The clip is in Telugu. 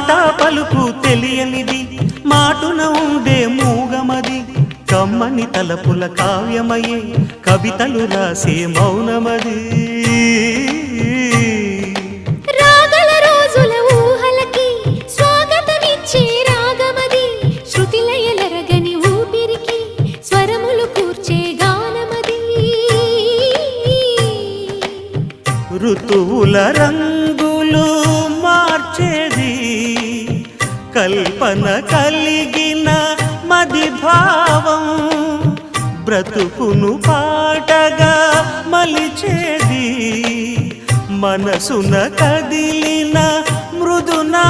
మాట పలుకు తెలియనిది మాటున ఉండే మూగమది కమ్మని తలపుల కావ్యమయే కవితలు రాసే మౌనమది రాగల రోజుల ఊహలకి స్వాగతమిచ్చే రాగమది శృతిలయలరగని ఊపిరికి స్వరములు కూర్చే గానమది ఋతువుల రంగులు మార్చేది కల్పన కలిగిన మది భావం బ్రతుకును పాటగా మలిచేది మనసున కదిలిన మృదునా